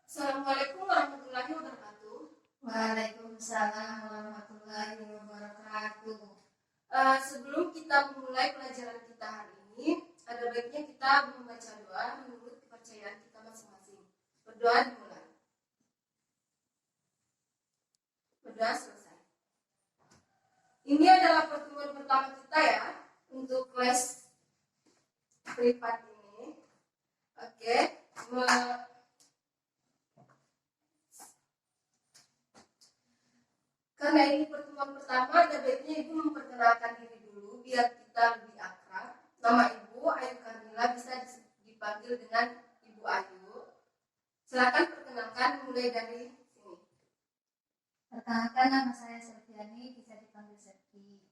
Assalamualaikum warahmatullahi wabarakatuh. Waalaikumsalam warahmatullahi wabarakatuh. Sebelum kita memulai pelajaran kita hari ini, ada baiknya kita membaca doa menurut kepercayaan kita masing-masing. Berdoa dimulai. Berdoa selesai. Ini adalah pertemuan pertama kita ya untuk kelas privat ini. Oke. Karena ini pertemuan pertama, ada baiknya Ibu memperkenalkan diri dulu biar kita lebih akrab. Nama Ibu Ayu Karmila, bisa dipanggil dengan Ibu Ayu. Silakan perkenalkan mulai dari sini. Perkenalkan, nama saya Selviani, bisa dipanggil Selvi.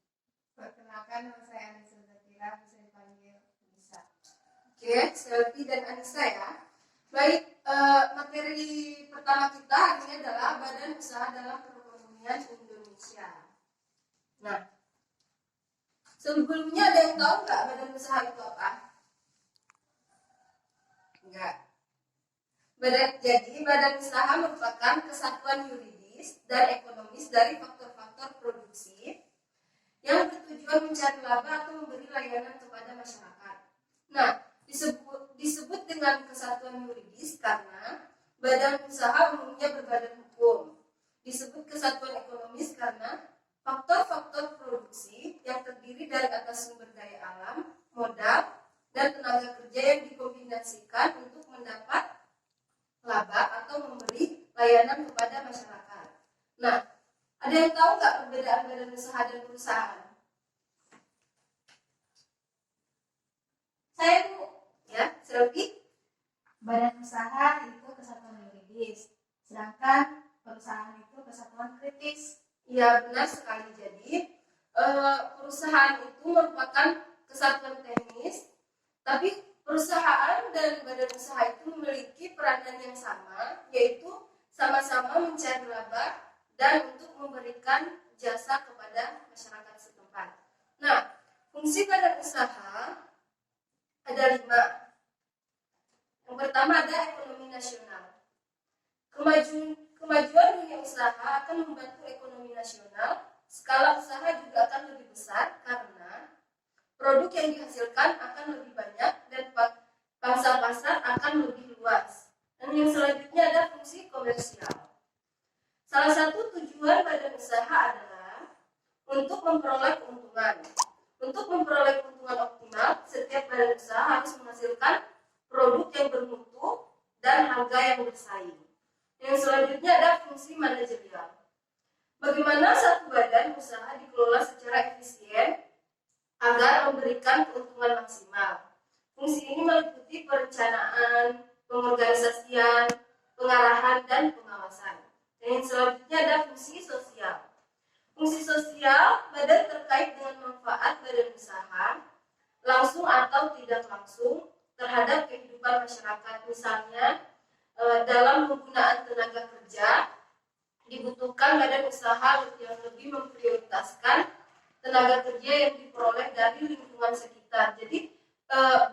Perkenalkan, nama saya Anissa Zakira, bisa dipanggil Anissa. Oke, Selvi dan Anissa ya. Baik, materi pertama kita hari ini adalah Badan Usaha dalam Perekonomian Indonesia. Nah, sebelumnya ada yang tahu nggak badan usaha itu apa? Enggak. Jadi badan usaha merupakan kesatuan yuridis dan ekonomis dari faktor-faktor produksi yang bertujuan mencari laba atau memberi layanan kepada masyarakat. Nah, disebut dengan kesatuan yuridis karena badan usaha umumnya berbadan hukum. Disebut kesatuan ekonomis karena faktor-faktor produksi yang terdiri dari atas sumber daya alam, modal, dan tenaga kerja yang dikombinasikan untuk mendapat laba atau memberi layanan kepada masyarakat. Nah, ada yang tahu nggak perbedaan badan usaha dan perusahaan? Saya Bu, ya, Selvi. Badan usaha itu kesatuan yuridis, sedangkan perusahaan itu kesatuan kritis. Ya, benar sekali. Jadi, perusahaan itu merupakan kesatuan teknis, tapi perusahaan dan badan usaha itu memiliki peranan yang sama, yaitu sama-sama mencari laba dan untuk memberikan jasa kepada masyarakat setempat. Nah, fungsi badan usaha ada 5. Yang pertama ada ekonomi nasional. Kemajuan dunia usaha akan membantu ekonomi nasional. Skala usaha juga akan lebih besar karena produk yang dihasilkan akan lebih banyak dan pangsa pasar akan lebih luas. Dan yang selanjutnya ada fungsi komersial. Salah satu tujuan badan usaha adalah untuk memperoleh keuntungan. Untuk memperoleh keuntungan optimal, setiap badan usaha harus menghasilkan produk yang bermutu dan harga yang bersaing. Yang selanjutnya ada fungsi manajerial. Bagaimana satu badan usaha dikelola secara efisien agar memberikan keuntungan maksimal. Fungsi ini meliputi perencanaan, pengorganisasian, pengarahan, dan pengawasan. Dan yang selanjutnya ada fungsi sosial. Fungsi sosial, badan terkait dengan manfaat badan usaha, langsung atau tidak langsung, terhadap kehidupan masyarakat. Misalnya, dalam penggunaan tenaga kerja, dibutuhkan badan usaha yang lebih memprioritaskan tenaga kerja yang diperoleh dari lingkungan sekitar. Jadi,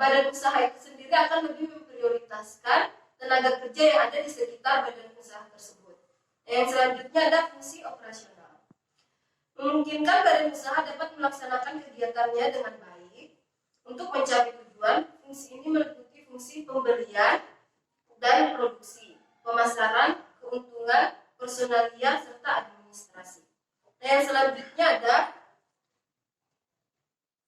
badan usaha itu sendiri akan lebih memprioritaskan tenaga kerja yang ada di sekitar badan usaha tersebut. Yang selanjutnya ada fungsi operasional. Memungkinkan badan usaha dapat melaksanakan kegiatannya dengan baik. Untuk mencapai tujuan, fungsi ini meliputi fungsi pembelian dan produksi, pemasaran, keuntungan, personalia, serta administrasi. Nah, yang selanjutnya ada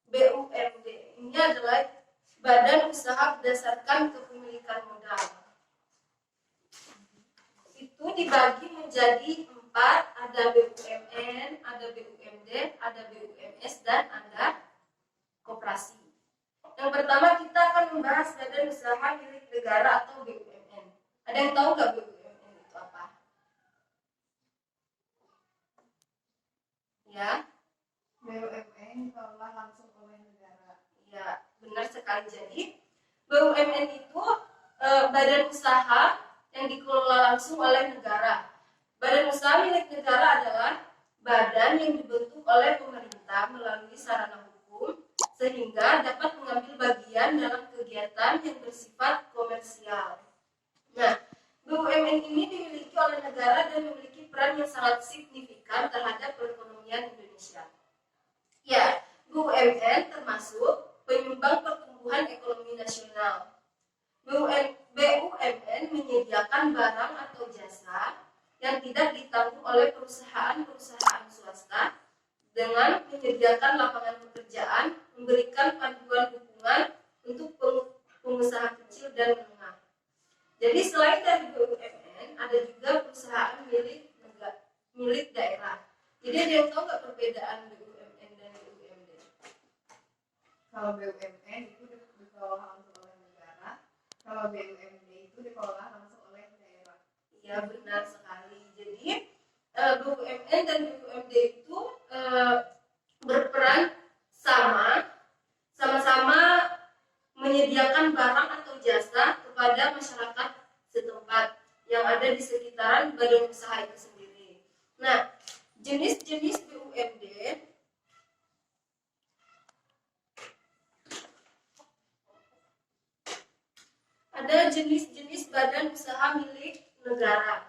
BUMD. Ini adalah badan usaha berdasarkan kepemilikan modal. Itu dibagi menjadi 4, ada BUMN, ada BUMD, ada BUMS, dan ada koperasi. Yang pertama kita akan membahas badan usaha milik negara atau BUMN. Ada yang tahu nggak BUMN itu apa? Ya, BUMN dikelola langsung oleh negara. ya, benar sekali. Jadi BUMN itu badan usaha yang dikelola langsung oleh negara. Badan usaha milik negara adalah badan yang dibentuk oleh pemerintah melalui sarana hukum sehingga dapat mengambil bagian dalam kegiatan yang bersifat komersial. Nah, BUMN ini dimiliki oleh negara dan memiliki peran yang sangat signifikan terhadap perekonomian Indonesia. Ya, BUMN termasuk penyumbang pertumbuhan ekonomi nasional. BUMN menyediakan barang atau jasa yang tidak ditanggung oleh perusahaan-perusahaan swasta dengan menyediakan lapangan pekerjaan, memberikan panduan dukungan untuk pengusaha kecil dan menengah. Jadi selain dari BUMN, ada juga perusahaan milik daerah. Jadi ada yang tahu nggak perbedaan BUMN dan BUMD? Kalau BUMN itu dikelola langsung oleh negara, kalau BUMD itu dikelola langsung oleh daerah. Ya, benar sekali. Jadi BUMN dan BUMD itu berperan sama-sama menyediakan barang atau jasa kepada masyarakat setempat yang ada di sekitaran badan usaha itu sendiri. Nah, jenis-jenis BUMD ada jenis-jenis badan usaha milik negara.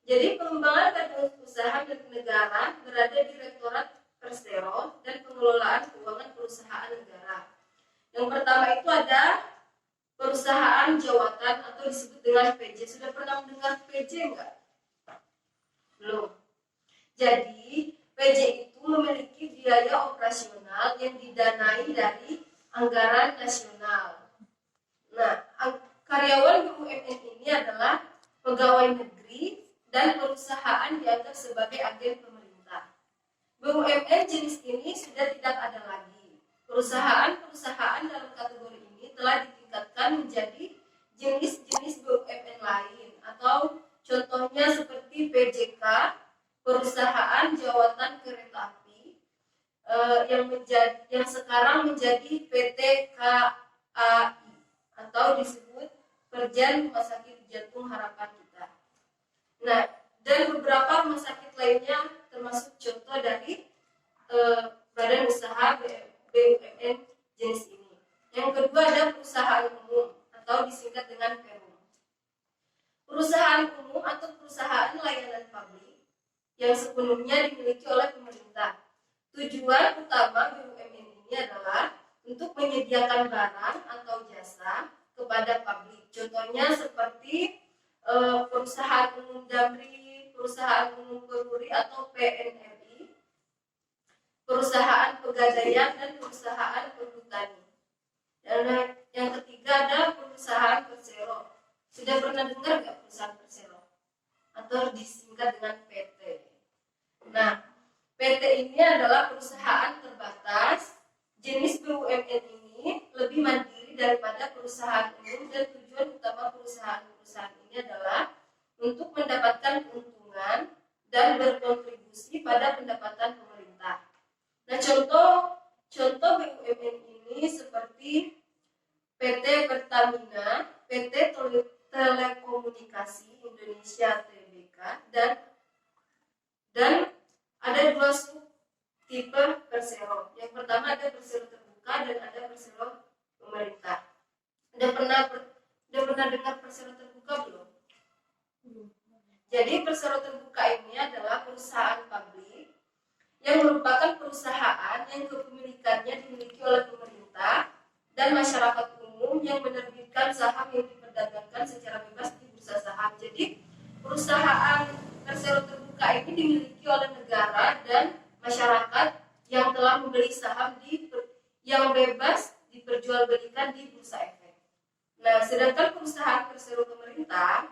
Jadi pengembangan badan usaha milik negara berada di Direktorat Persero dan Pengelolaan Keuangan Perusahaan Negara. Yang pertama itu ada perusahaan jawatan atau disebut dengan PJ. Sudah pernah mendengar PJ enggak? Belum. Jadi PJ itu memiliki biaya operasional yang didanai dari anggaran nasional. Nah, karyawan BUMN ini adalah pegawai negeri dan perusahaan dianggap sebagai agen pemerintah. BUMN jenis ini sudah tidak ada lagi. Perusahaan-perusahaan dalam kategori ini telah ditingkatkan menjadi jenis-jenis BUMN lain atau contohnya seperti PJK, perusahaan jawatan kereta api, yang sekarang menjadi PT KAI atau disebut Perjan Rumah Sakit Jantung Harapan Kita. Nah, dan beberapa rumah sakit lainnya termasuk contoh dari badan usaha BUMN jenis ini. Yang kedua ada perusahaan umum atau disingkat dengan Perum. Perusahaan umum atau perusahaan layanan publik yang sepenuhnya dimiliki oleh pemerintah. Tujuan utama BUMN ini adalah untuk menyediakan barang atau jasa kepada publik. Contohnya seperti perusahaan umum Damri, perusahaan umum Peruri atau PNRI, perusahaan Pegadaian dan perusahaan Perhutani. Dan yang ketiga ada perusahaan Persero. Sudah pernah dengar nggak perusahaan Persero? Atau disingkat dengan PT. Nah, PT ini adalah perusahaan terbatas. Jenis BUMN ini lebih mandiri daripada perusahaan umum dan tujuan utama perusahaan-perusahaan ini adalah untuk mendapatkan keuntungan dan berkontribusi pada pendapatan pemerintah. Nah, contoh BUMN ini seperti PT Pertamina, PT Telekomunikasi Indonesia Tbk, dan ada dua subtipe Persero. Yang pertama ada Persero terbuka dan ada Persero pemerintah. Udah pernah dengar Persero terbuka belum? Jadi Persero terbuka ini adalah perusahaan publik yang merupakan perusahaan yang kepemilikannya dimiliki oleh pemerintah dan masyarakat umum yang menerbitkan saham yang diperdagangkan secara bebas di bursa saham. Jadi perusahaan Persero terbuka ini dimiliki oleh negara dan masyarakat yang telah membeli saham yang bebas diperjualbelikan di bursa efek. Nah, sedangkan perusahaan Persero pemerintah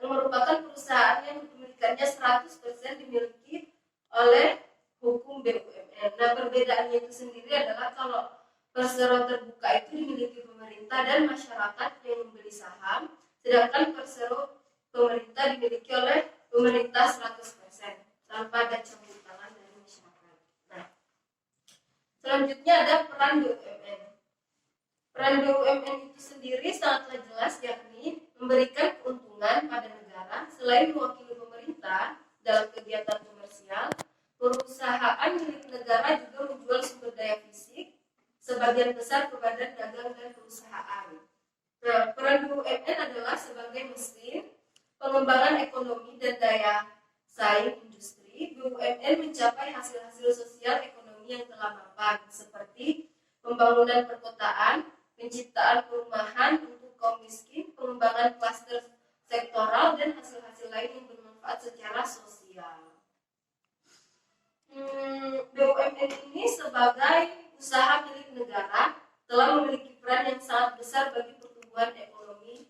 yang merupakan perusahaan yang kepemilikannya 100% dimiliki oleh hukum BUMN. Nah, perbedaannya itu sendiri adalah kalau Persero terbuka itu dimiliki pemerintah dan masyarakat yang membeli saham, sedangkan Persero pemerintah dimiliki oleh pemerintah 100% tanpa ada campur tangan dari masyarakat. Nah, selanjutnya ada peran BUMN. Peran BUMN itu sendiri sangatlah jelas, yakni memberikan keuntungan pada negara selain mewakili pemerintah dalam kegiatan komersial. Perusahaan milik negara juga menjual sumber daya fisik sebagian besar kepada dagang dan perusahaan. Nah, peran BUMN adalah sebagai mesin pengembangan ekonomi dan daya saing industri, BUMN mencapai hasil-hasil sosial ekonomi yang telah mapan, seperti pembangunan perkotaan, penciptaan perumahan untuk kaum miskin, pengembangan klaster sektoral, dan hasil-hasil lain yang bermanfaat secara sosial. BUMN ini sebagai usaha milik negara telah memiliki peran yang sangat besar bagi pertumbuhan ekonomi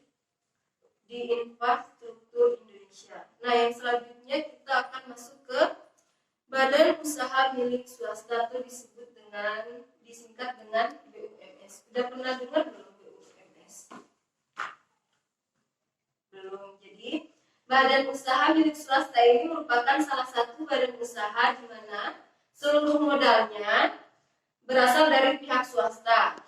di infrastruktur Indonesia. Nah, yang selanjutnya kita akan masuk ke badan usaha milik swasta atau disingkat dengan BUMS. Sudah pernah dengar belum BUMS? Belum. Jadi, badan usaha milik swasta ini merupakan salah satu badan usaha di mana seluruh modalnya berasal dari pihak swasta.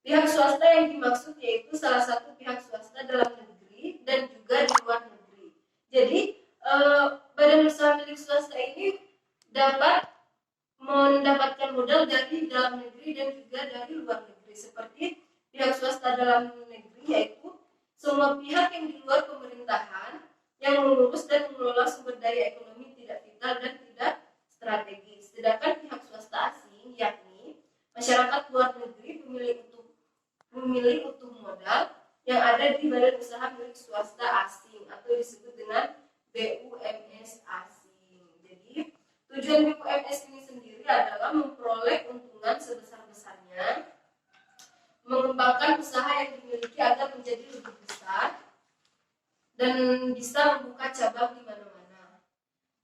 Pihak swasta yang dimaksud yaitu salah satu pihak swasta dalam negeri dan juga di luar negeri. Jadi, badan usaha milik swasta ini dapat mendapatkan modal dari dalam negeri dan juga dari luar negeri. Seperti pihak swasta dalam negeri yaitu semua pihak yang di luar pemerintahan yang mengurus dan mengelola sumber daya ekonomi tidak vital dan tidak strategis. Sedangkan pihak swasta asing yakni masyarakat luar negeri pemilik utuh modal yang ada di badan usaha milik swasta asing atau disebut dengan BUMS asing. Jadi tujuan BUMS ini sendiri adalah memperoleh keuntungan sebesar-besarnya, mengembangkan usaha yang dimiliki agar menjadi lebih besar dan bisa membuka cabang di mana-mana.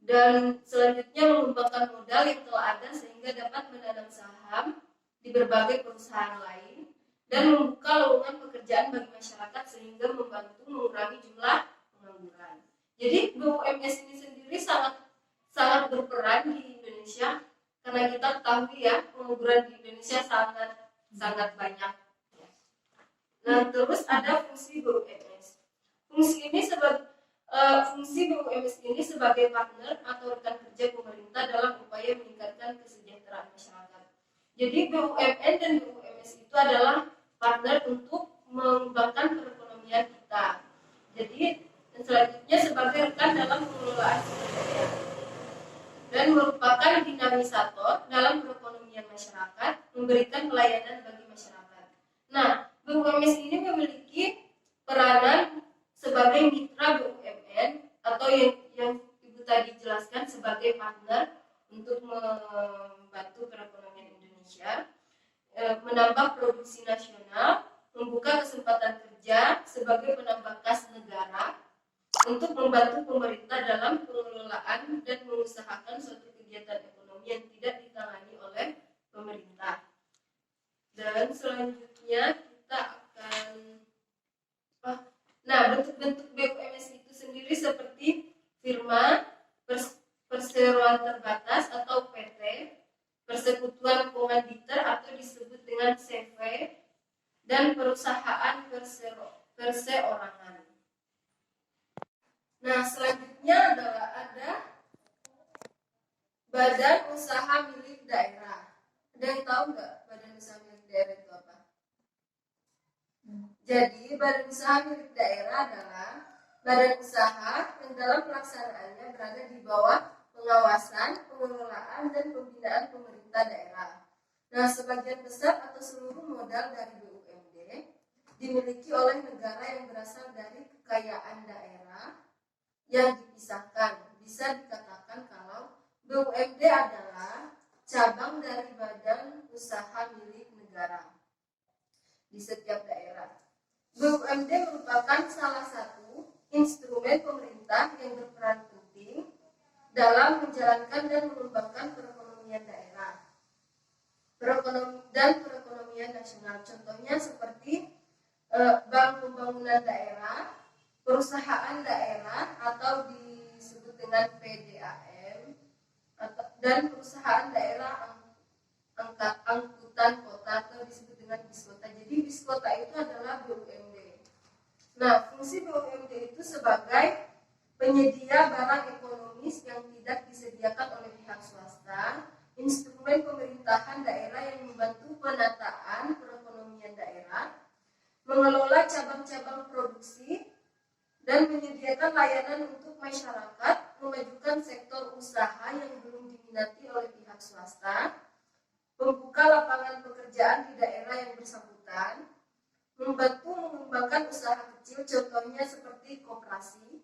Dan selanjutnya mengembangkan modal yang telah ada sehingga dapat menanam saham di berbagai perusahaan lain dan membuka lowongan pekerjaan bagi masyarakat sehingga membantu mengurangi jumlah pengangguran. Jadi BUMS ini sendiri sangat berperan di Indonesia karena kita ketahui ya pengangguran di Indonesia sangat banyak. Nah, terus ada fungsi BUMS. Fungsi BUMS ini sebagai partner atau rekan kerja pemerintah dalam upaya meningkatkan kesejahteraan masyarakat. Jadi BUMN dan BUMS itu adalah partner untuk mengembangkan perekonomian kita. Jadi selanjutnya sebagai rekan dalam pengelolaan sumber daya dan merupakan dinamisator dalam perekonomian masyarakat, memberikan pelayanan bagi masyarakat. Nah, BUMS ini memiliki peranan sebagai mitra BUMN atau yang Ibu tadi jelaskan sebagai partner untuk membantu perekonomian Indonesia, menambah produksi nasional, membuka kesempatan kerja sebagai penambah kas negara, untuk membantu pemerintah dalam pengelolaan dan mengusahakan suatu kegiatan ekonomi yang tidak ditangani oleh pemerintah. Dan selanjutnya kita akan bentuk BUMS itu sendiri seperti firma, perseroan terbatas atau PT, persekutuan komanditer atau disebut dengan CV, dan perusahaan perseorangan. Nah, selanjutnya adalah ada badan usaha milik daerah. Ada yang tahu nggak badan usaha milik daerah itu apa? Jadi, badan usaha milik daerah adalah badan usaha yang dalam pelaksanaannya berada di bawah pengawasan, pengelolaan, dan pembinaan pemerintah daerah. Nah, sebagian besar atau seluruh modal dari BUMD dimiliki oleh negara yang berasal dari kekayaan daerah yang dipisahkan. Bisa dikatakan kalau BUMD adalah cabang dari badan usaha milik negara di setiap daerah. BUMD merupakan salah satu instrumen pemerintah yang berperan penting dalam menjalankan dan mengembangkan perekonomian daerah dan perekonomian nasional. Contohnya seperti Bank Pembangunan Daerah, perusahaan daerah atau disebut dengan PDAM, dan perusahaan daerah angkutan kota atau disebut dengan BISKOTA. Jadi BISKOTA itu adalah BUMD. Nah, fungsi BUMD itu sebagai penyedia barang ekonomis yang tidak disediakan oleh pihak swasta, instrumen pemerintahan daerah yang membantu penataan perekonomian daerah, mengelola cabang-cabang produksi dan menyediakan layanan untuk masyarakat, memajukan sektor usaha yang belum diminati oleh pihak swasta, membuka lapangan pekerjaan di daerah yang bersangkutan, membantu mengembangkan usaha kecil, contohnya seperti koperasi,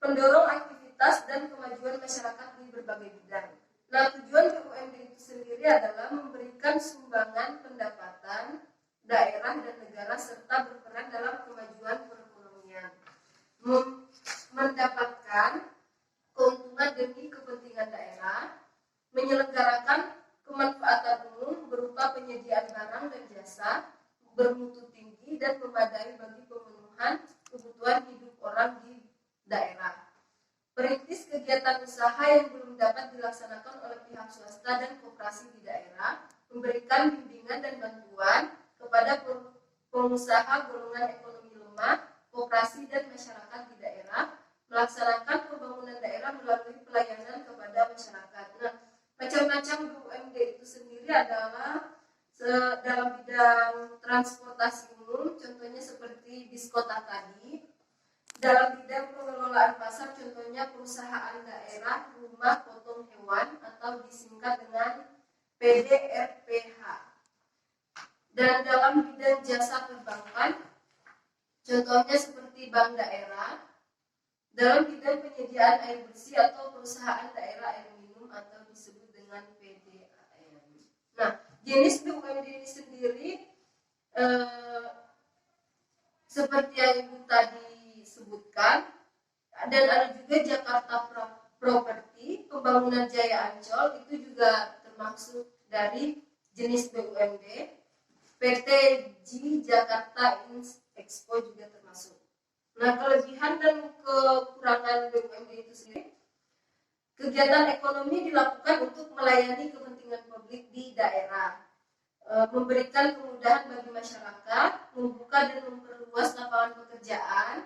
pendorong aktivitas dan kemajuan masyarakat di berbagai bidang. Nah, tujuan BUMD itu sendiri adalah memberikan sumbangan pendapatan daerah dan negara serta berperan dalam kemajuan perekonomian, mendapatkan keuntungan demi kepentingan daerah, menyelenggarakan kemanfaatan umum berupa penyediaan barang dan jasa bermutu tinggi dan memadai bagi pemenuhan kebutuhan hidup orang di daerah. Perintis kegiatan usaha yang belum dapat dilaksanakan oleh pihak swasta dan koperasi di daerah, memberikan bimbingan dan bantuan kepada pengusaha golongan ekonomi lemah, koperasi dan masyarakat di daerah, melaksanakan pembangunan daerah melalui pelayanan kepada masyarakat. Nah, macam-macam BUMD itu sendiri adalah dalam bidang transportasi umum, contohnya seperti bis kota tadi. Dalam bidang pengelolaan pasar, contohnya perusahaan daerah rumah potong hewan atau disingkat dengan PDRPH. Dan dalam bidang jasa perbankan, contohnya seperti bank daerah. Dalam bidang penyediaan air bersih atau perusahaan daerah air minum atau disebut dengan PDAM. Nah, jenis BUMD ini sendiri seperti yang Ibu tadi sebutkan, dan ada juga Jakarta Property, pembangunan Jaya Ancol itu juga termasuk dari jenis BUMD. PT G Jakarta Expo juga termasuk. Nah, kelebihan dan kekurangan BUMD itu sendiri, kegiatan ekonomi dilakukan untuk melayani kepentingan publik di daerah, memberikan kemudahan bagi masyarakat, membuka dan memperluas lapangan pekerjaan,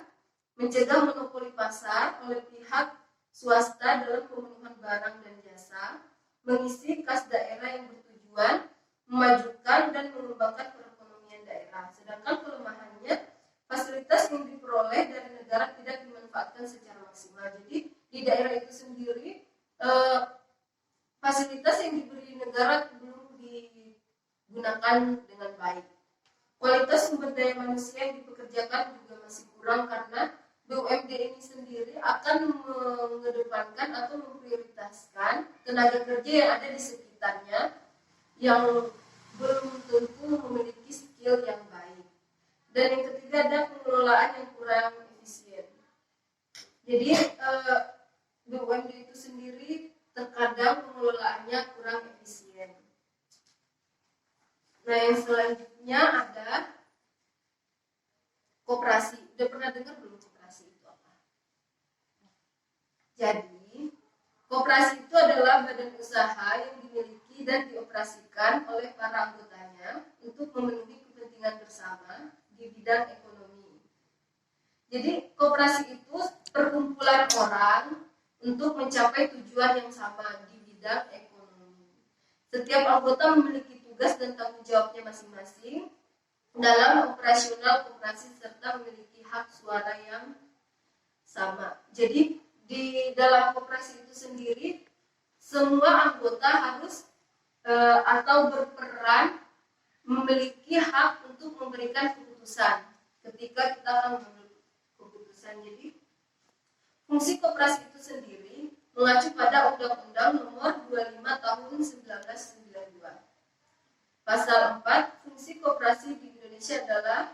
mencegah monopoli pasar oleh pihak swasta dalam pemenuhan barang dan jasa, mengisi kas daerah yang bertujuan memajukan dan mengembangkan perekonomian daerah. Sedangkan kelemahannya, fasilitas yang diperoleh dari negara tidak dimanfaatkan secara maksimal. Jadi di daerah itu sendiri fasilitas yang diberi negara belum digunakan dengan baik. Kualitas sumber daya manusia yang dipekerjakan juga masih kurang karena BUMD ini sendiri akan mengedepankan atau memprioritaskan tenaga kerja yang ada di sekitarnya yang belum tentu memiliki skill yang baik. Dan yang ketiga ada pengelolaan yang kurang efisien. Jadi BUMD itu sendiri terkadang pengelolaannya kurang efisien. Nah, yang selanjutnya ada koperasi. Udah pernah dengar belum koperasi itu apa? Jadi, koperasi itu adalah badan usaha yang dimiliki dan dioperasikan oleh para anggotanya untuk memenuhi kepentingan bersama di bidang ekonomi. Jadi, koperasi itu perkumpulan orang untuk mencapai tujuan yang sama di bidang ekonomi. Setiap anggota memiliki tugas dan tanggung jawabnya masing-masing dalam operasional koperasi serta memiliki hak suara yang sama. Jadi di dalam koperasi itu sendiri semua anggota harus atau berperan memiliki hak untuk memberikan keputusan ketika kita mengambil keputusan. Jadi fungsi koperasi itu sendiri mengacu pada Undang-Undang Nomor 25 Tahun 1992. Pasal 4, fungsi koperasi di Indonesia adalah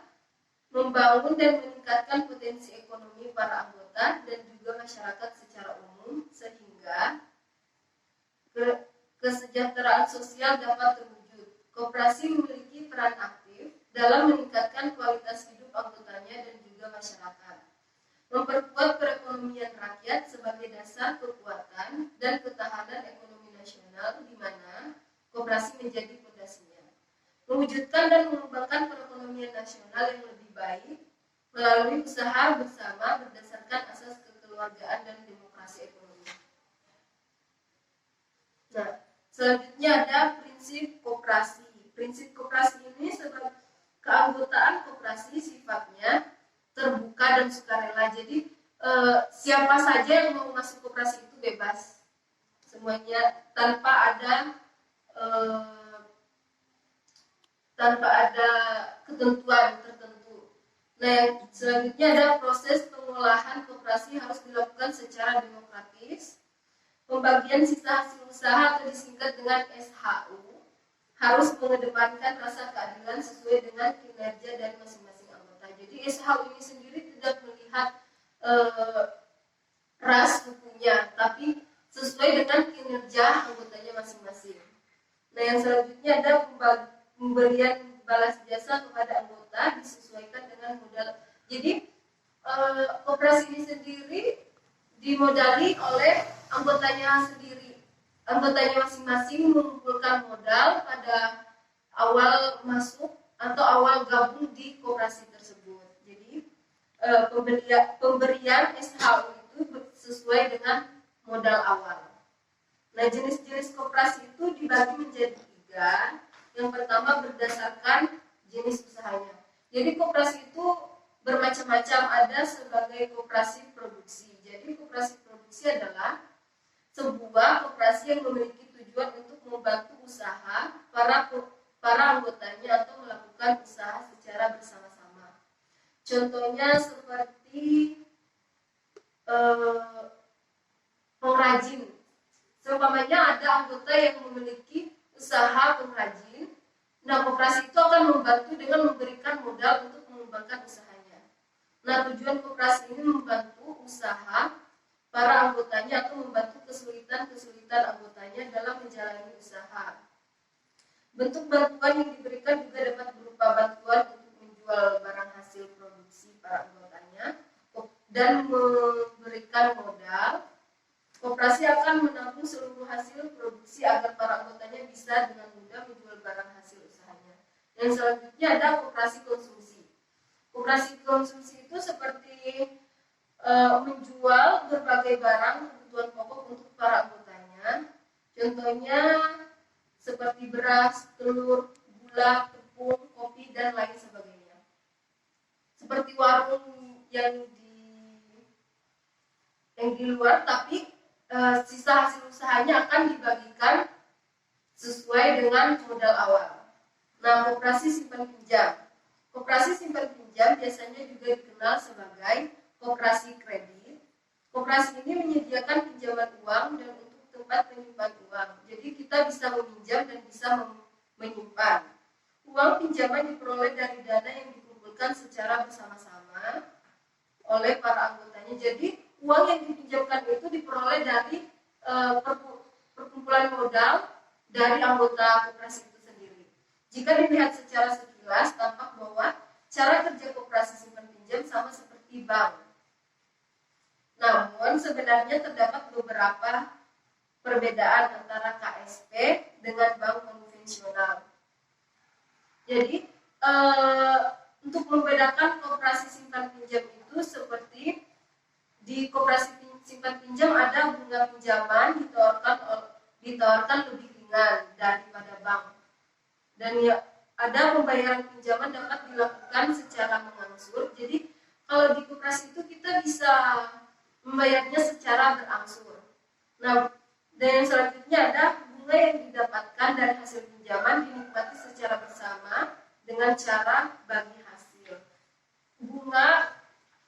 membangun dan meningkatkan potensi ekonomi para anggota dan juga masyarakat secara umum sehingga kesejahteraan sosial dapat terwujud. Koperasi memiliki peran aktif dalam meningkatkan kualitas hidup anggotanya dan juga masyarakat, memperkuat perekonomian rakyat sebagai dasar kekuatan dan ketahanan ekonomi nasional di mana koperasi menjadi fondasinya, mewujudkan dan mengembangkan perekonomian nasional yang lebih baik melalui usaha bersama berdasarkan asas kekeluargaan dan demokrasi ekonomi. Nah, selanjutnya ada prinsip koperasi. Prinsip koperasi ini sebagai keanggotaan koperasi sifatnya terbuka dan sukarela. Jadi siapa saja yang mau masuk koperasi itu bebas, semuanya tanpa ada ketentuan tertentu. Nah, yang selanjutnya ada proses pengolahan koperasi harus dilakukan secara demokratis. Pembagian sisa hasil usaha atau disingkat dengan SHU harus mengedepankan rasa keadilan sesuai dengan kinerja dari masing-masing anggota. Jadi SHU ini sendiri tidak melihat ras sukunya, tapi sesuai dengan kinerja anggotanya masing-masing. Nah, yang selanjutnya ada pemberian balas jasa kepada anggota disesuaikan dengan modal. Jadi koperasi ini sendiri dimodali oleh anggotanya sendiri. Anggotanya masing-masing mengumpulkan modal pada awal masuk atau awal gabung di koperasi tersebut. Jadi pemberian SHU itu sesuai dengan modal awal. Nah, jenis-jenis koperasi itu dibagi menjadi 3. Yang pertama berdasarkan jenis usahanya. Jadi koperasi itu bermacam-macam, ada sebagai koperasi produksi. Jadi koperasi produksi adalah sebuah koperasi yang memiliki tujuan untuk membantu usaha para anggotanya atau melakukan usaha secara bersama-sama. Contohnya seperti pengrajin. Seumpamanya ada anggota yang memiliki usaha pengrajin. Nah, koperasi itu akan membantu dengan memberikan modal untuk mengembangkan usahanya. Nah, tujuan koperasi ini membantu usaha para anggotanya atau membantu kesulitan anggotanya dalam menjalani usaha. Bentuk bantuan yang diberikan juga dapat berupa bantuan untuk menjual barang hasil produksi para anggotanya dan memberikan modal. Koperasi akan menampung seluruh hasil produksi agar para anggotanya bisa dengan mudah menjual barang hasil usahanya. Yang selanjutnya ada koperasi konsumsi. Koperasi konsumsi itu seperti menjual berbagai barang kebutuhan pokok untuk para anggotanya. Contohnya seperti beras, telur, gula, tepung, kopi, dan lain sebagainya. Seperti warung yang di luar, tapi sisa hasil usahanya akan dibagikan sesuai dengan modal awal. Nah, koperasi simpan pinjam. Koperasi simpan pinjam biasanya juga dikenal sebagai koperasi kredit. Koperasi ini menyediakan pinjaman uang dan untuk tempat menyimpan uang. Jadi kita bisa meminjam dan bisa menyimpan. Uang pinjaman diperoleh dari dana yang dikumpulkan secara bersama-sama oleh para anggotanya. Jadi uang yang dipinjamkan itu diperoleh dari perkumpulan modal dari anggota koperasi itu sendiri. Jika dilihat secara sekilas, tampak bahwa cara kerja koperasi simpan pinjam sama seperti bank. Namun sebenarnya terdapat beberapa perbedaan antara KSP dengan bank konvensional. Jadi untuk membedakan koperasi simpan pinjam itu seperti di koperasi simpan pinjam ada bunga pinjaman ditawarkan lebih ringan daripada bank. Dan ya, ada pembayaran pinjaman dapat dilakukan secara mengangsur. Jadi kalau di koperasi itu kita bisa membayarnya secara berangsur. Nah, dan yang selanjutnya ada bunga yang didapatkan dari hasil pinjaman dinikmati secara bersama dengan cara bagi hasil. Bunga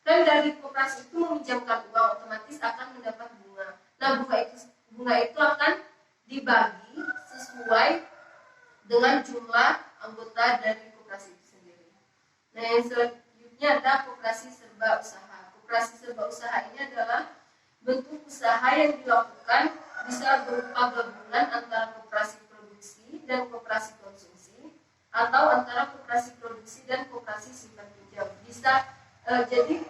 kan dari koperasi itu meminjamkan uang, otomatis akan mendapat bunga. Nah, bunga itu akan dibagi sesuai dengan jumlah anggota dari koperasi itu sendiri. Nah, yang selanjutnya ada koperasi serba usaha. Koperasi serba usaha ini adalah bentuk usaha yang dilakukan bisa berupa gabungan antara koperasi produksi dan koperasi konsumsi atau antara koperasi produksi dan koperasi simpan pinjam. Jadi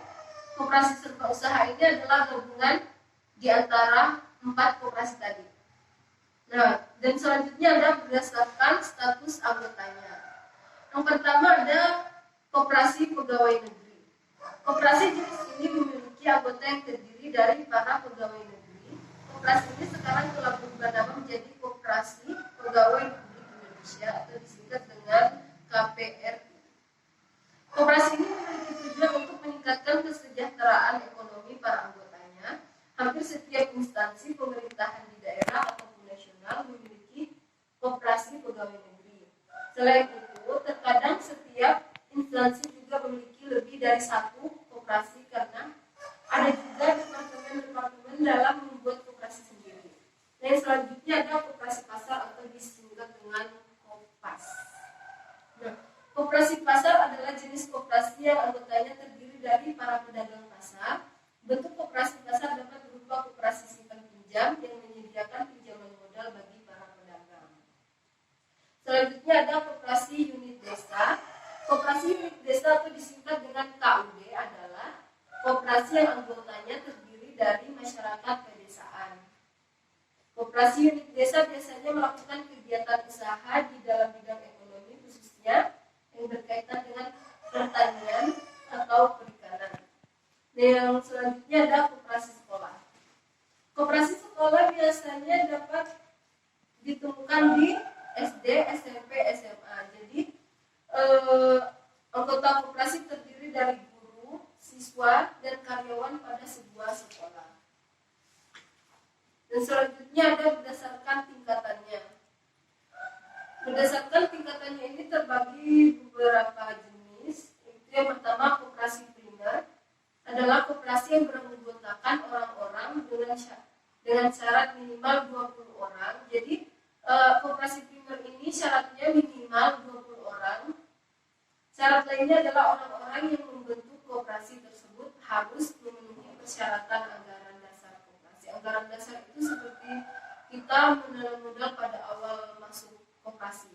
koperasi serba usaha ini adalah gabungan di antara 4 koperasi tadi. Nah, dan selanjutnya ada berdasarkan status anggotanya. Yang pertama ada koperasi pegawai negeri. Koperasi jenis ini memiliki anggota yang terdiri dari para pegawai negeri. Koperasi ini sekarang telah berubah nama menjadi Koperasi Pegawai Republik Indonesia atau disingkat dengan KPRI. Koperasi ini memiliki tujuan untuk meningkatkan hampir setiap instansi pemerintahan di daerah ataupun nasional memiliki koperasi pegawai negeri. Selain itu, terkadang setiap instansi juga memiliki lebih dari satu koperasi karena ada juga departemen-departemen dalam membuat koperasi sendiri. Dan selanjutnya ada koperasi pasar atau disingkat dengan Kopas. Nah, koperasi pasar adalah jenis koperasi yang anggotanya terdiri dari para pedagang pasar. Bentuk koperasi pasar dapat berupa koperasi simpan pinjam yang menyediakan pinjaman modal bagi para pedagang. Selanjutnya ada koperasi unit desa. Koperasi unit desa atau disingkat dengan KUD adalah koperasi yang anggotanya terdiri dari masyarakat pedesaan. Koperasi unit desa biasanya melakukan kegiatan usaha di dalam bidang ekonomi khususnya yang berkaitan dengan pertanian atau perikanan. Yang selanjutnya ada koperasi sekolah. Koperasi sekolah biasanya dapat ditemukan di SD, SMP, SMA. Jadi anggota koperasi terdiri dari guru, siswa, dan karyawan pada sebuah sekolah. Dan selanjutnya ada berdasarkan tingkatannya. Berdasarkan tingkatannya ini terbagi beberapa jenis. Itu yang pertama koperasi primer adalah koperasi yang beranggotakan orang-orang dengan syarat minimal 20 orang. Jadi koperasi primer ini syaratnya minimal 20 orang. Syarat lainnya adalah orang-orang yang membentuk koperasi tersebut harus memenuhi persyaratan anggaran dasar koperasi. Anggaran dasar itu seperti kita menanam modal pada awal masuk koperasi.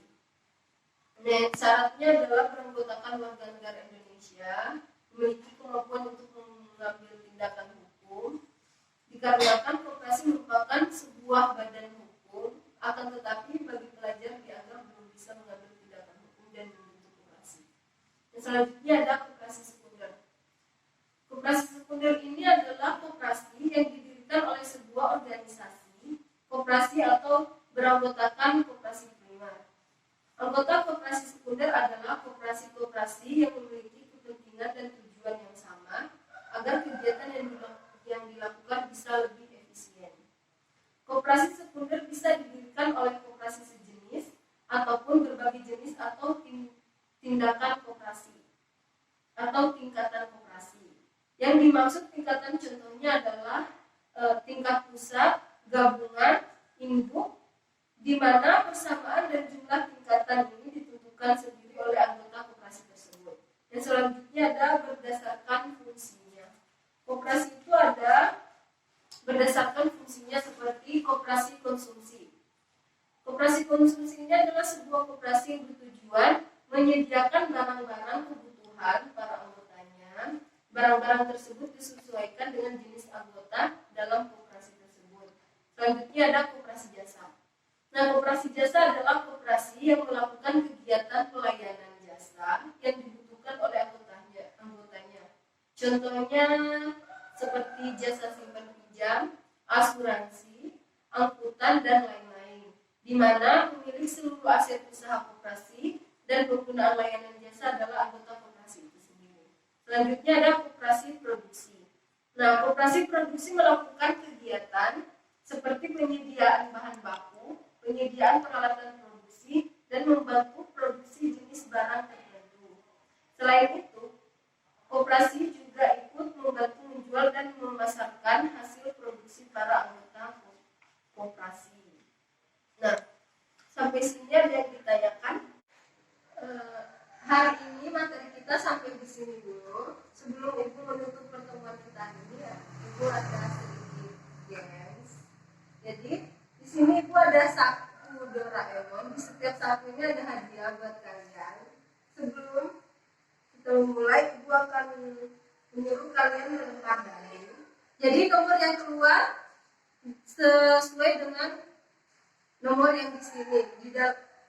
Dan syaratnya adalah beranggotakan warga negara Indonesia, memiliki kemampuan untuk mengambil tindakan hukum, dikarenakan koperasi merupakan sebuah badan hukum, akan tetapi bagi pelajar dianggap belum bisa mengambil tindakan hukum dan membentuk koperasi. Dan selanjutnya ada koperasi sekunder. Koperasi sekunder ini adalah koperasi yang didirikan oleh sebuah organisasi, koperasi atau beranggotakan koperasi primer. Anggota koperasi sekunder adalah koperasi-koperasi yang memiliki kepentingan dan tujuan yang sama agar kegiatan yang dilakukan bisa lebih efisien. Koperasi sekunder bisa didirikan oleh koperasi sejenis ataupun berbagai jenis atau tindakan koperasi atau tingkatan koperasi. Yang dimaksud tingkatan contohnya adalah tingkat pusat, gabungan, induk, di mana persamaan dan jumlah tingkatan ini ditentukan sendiri oleh anggota koperasi tersebut. Dan selanjutnya ada berdasarkan fungsinya. Koperasi itu ada berdasarkan fungsinya seperti koperasi konsumsi. Koperasi konsumsi ini adalah sebuah koperasi yang bertujuan menyediakan barang-barang kebutuhan para anggotanya. Barang-barang tersebut disesuaikan dengan jenis anggota dalam koperasi tersebut. Selanjutnya ada koperasi jasa. Nah, koperasi jasa adalah koperasi yang melakukan kegiatan pelayanan jasa yang dibutuhkan oleh anggotanya. Contohnya seperti jasa simpan pinjam, asuransi, angkutan, dan lain-lain, di mana pemilik seluruh aset usaha koperasi dan penggunaan layanan jasa adalah anggota koperasi itu sendiri. Selanjutnya ada koperasi produksi. Nah, koperasi produksi melakukan kegiatan seperti penyediaan bahan baku, penyediaan peralatan produksi, dan membantu produksi jenis barang tertentu. Selain itu, koperasi juga ikut membantu menjual dan memasarkan hasil produksi para anggota koperasi. Nah, sampai sini ada yang ditanyakan. Hari ini materi kita sampai di sini dulu. Sebelum Ibu menutup pertemuan kita ini, Ibu ada sedikit games. Jadi di sini Ibu ada saku Doraemon. Di setiap saku ini ada hadiah buat kalian. Sebelum kita mulai, Ibu akan menyuruh kalian melempar dalil. Jadi nomor yang keluar sesuai dengan nomor yang di sini.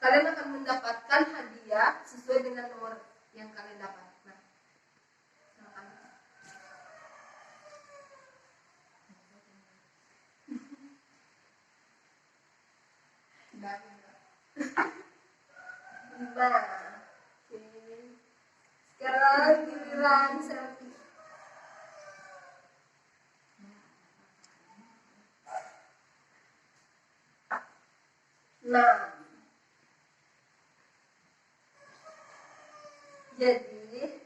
Kalian akan mendapatkan hadiah sesuai dengan nomor yang kalian dapat. Nah, silakan. Nah, oke. Sekarang giliran selfie. Nah, jadi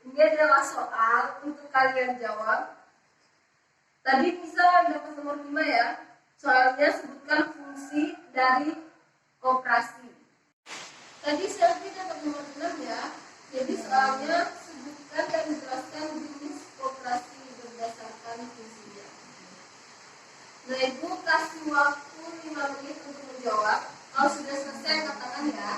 ini adalah soal untuk kalian jawab. Tadi bisa dapat nomor 5 ya. Soalnya sebutkan fungsi dari koperasi. Tadi Selvi dapat nomor 6 ya. Jadi soalnya sebutkan dan jelaskan jenis koperasi berdasarkan fungsinya. Nah, Ibu kasih waktu 5 menit untuk menjawab. Kalau sudah selesai katakan ya.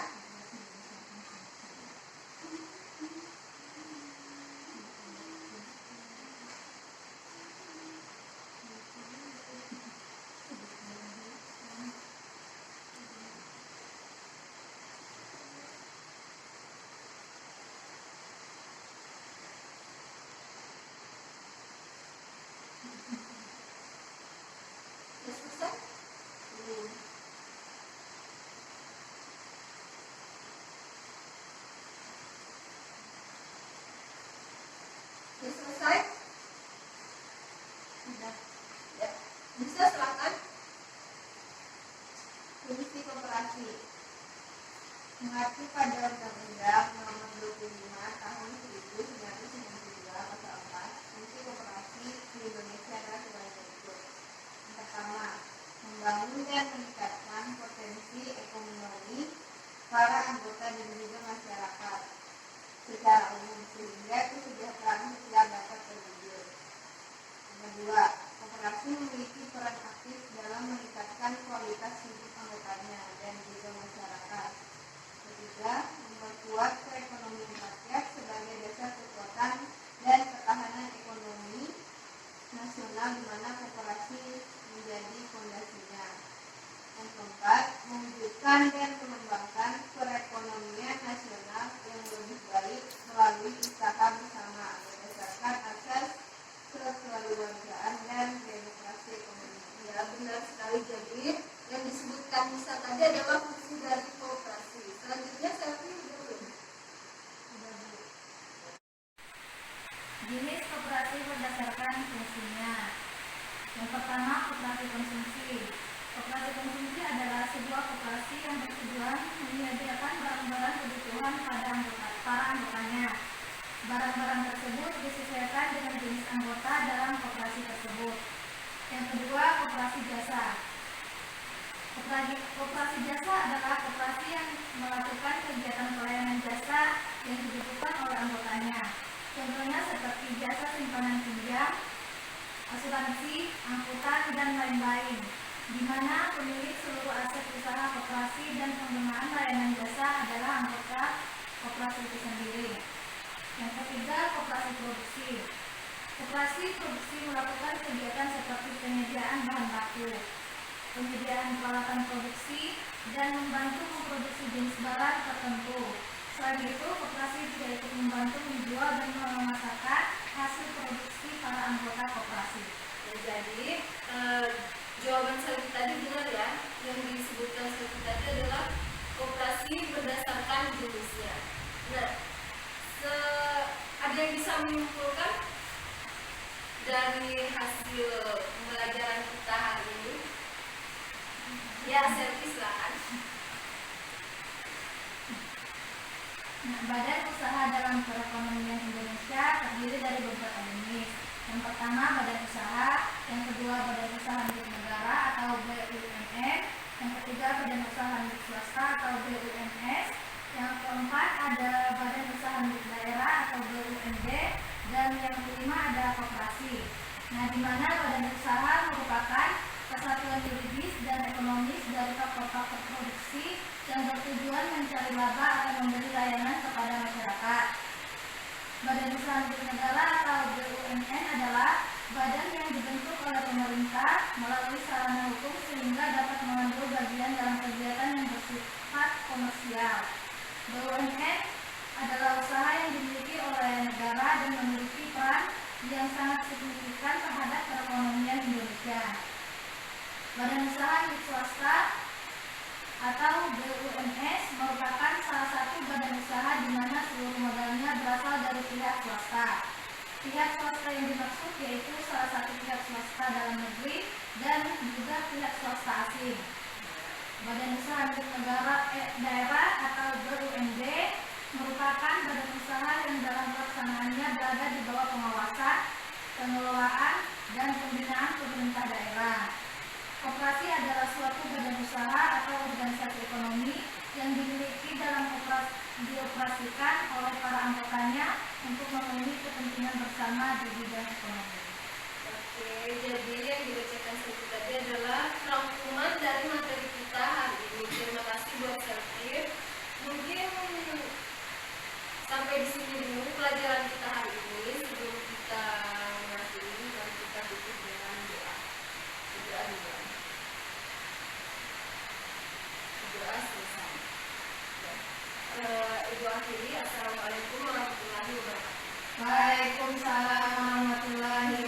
Sudah selesai? Sudah selesai? Sudah. Ya. Bisa silakan. Fungsi koperasi mengacu pada Undang-Undang Nomor 25 Tahun 1992 Pasal 4. Fungsi koperasi di Indonesia adalah sebagai berikut. Yang pertama, membangun dan meningkatkan potensi ekonomi para anggota dan juga masyarakat secara umum sehingga kesejahteraan sosial dapat terwujud. Yang kedua, koperasi memiliki peran aktif dalam meningkatkan kualitas hidup anggotanya dan juga masyarakat. Ketiga, memperkuat perekonomian rakyat sebagai dasar kekuatan dan ketahanan ekonomi nasional di mana koperasi menjadi fondasinya. Yang keempat, mewujudkan dan mengembangkan perekonomian nasional yang lebih baik melalui usaha bersama berdasarkan asas kekeluargaan dan demokrasi ekonomi. Ya, benar sekali. Jadi yang disebutkan Nisa tadi adalah fungsi dari koperasi. Selanjutnya Selvi dulu. Jenis koperasi berdasarkan fungsinya. Yang pertama, koperasi konsumsi. Koperasi konsumsi adalah sebuah koperasi yang bertujuan menyediakan barang-barang kebutuhan pada para anggotanya. Barang-barang tersebut disesuaikan dengan jenis anggota dalam koperasi tersebut. Yang kedua, koperasi jasa. Koperasi jasa adalah koperasi yang melakukan kegiatan pelayanan jasa yang dibutuhkan oleh anggotanya. Contohnya seperti jasa simpanan pinjam, asuransi, angkutan, dan lain-lain, di mana pemilik seluruh aset usaha koperasi dan penggunaan layanan jasa adalah anggota koperasi itu sendiri. Yang ketiga, koperasi produksi. Koperasi produksi melakukan kegiatan seperti penyediaan bahan baku, penyediaan peralatan produksi, dan membantu memproduksi jenis barang tertentu. Selain itu, koperasi juga ikut membantu menjual dan memasarkan hasil produksi para anggota koperasi. Ya, jadi jawaban Selvi tadi benar ya. Yang disebutkan Selvi tadi adalah koperasi berdasarkan jenisnya. Nah, ada yang bisa menyimpulkan dari hasil pembelajaran kita hari ini? Ya, Selvi silakan. Nah, Badan Usaha dalam Perekonomian Indonesia terdiri dari beberapa jenis. Yang pertama, badan usaha. Yang kedua, badan usaha milik negara atau BUMN. Yang ketiga, badan usaha milik swasta atau BUMS. Yang keempat, ada badan usaha milik daerah atau BUMD. Dan yang kelima, ada koperasi. Nah, di mana badan usaha merupakan kesatuan yuridis dan ekonomis dari faktor-faktor produksi yang bertujuan mencari laba atau memberi layanan kepada masyarakat. Badan usaha milik negara atau BUMN adalah badan yang dibentuk oleh pemerintah melalui sarana hukum sehingga dapat mengambil bagian dalam kegiatan yang bersifat komersial. BUMN adalah usaha yang dimiliki oleh negara dan memiliki peran yang sangat signifikan terhadap perekonomian Indonesia. Badan usaha milik swasta atau BUMS merupakan salah satu badan usaha di mana seluruh modalnya berasal dari pihak swasta. Pihak swasta yang dimaksud yaitu salah satu pihak swasta dalam negeri dan juga pihak swasta asing. Badan usaha milik negara daerah atau BUMD merupakan badan usaha yang dalam pelaksanaannya berada di bawah pengawasan, pengelolaan, dan pembinaan pemerintah daerah. Koperasi adalah suatu badan usaha atau organisasi ekonomi yang dimiliki dioperasikan oleh para anggotanya untuk memenuhi kepentingan bersama di bidang ekonomi. Oke, jadi yang dibacakan Selvi tadi adalah rangkuman dari materi kita hari ini. Terima kasih buat Selvi. Mungkin sampai di sini dulu pelajaran kita hari ini. Sebelum kita mengakhiri, mari kita tutup dengan doa. Doa selesai. Ibu akhiri, assalamualaikum warahmatullahi wabarakatuh. Waalaikumsalam warahmatullahi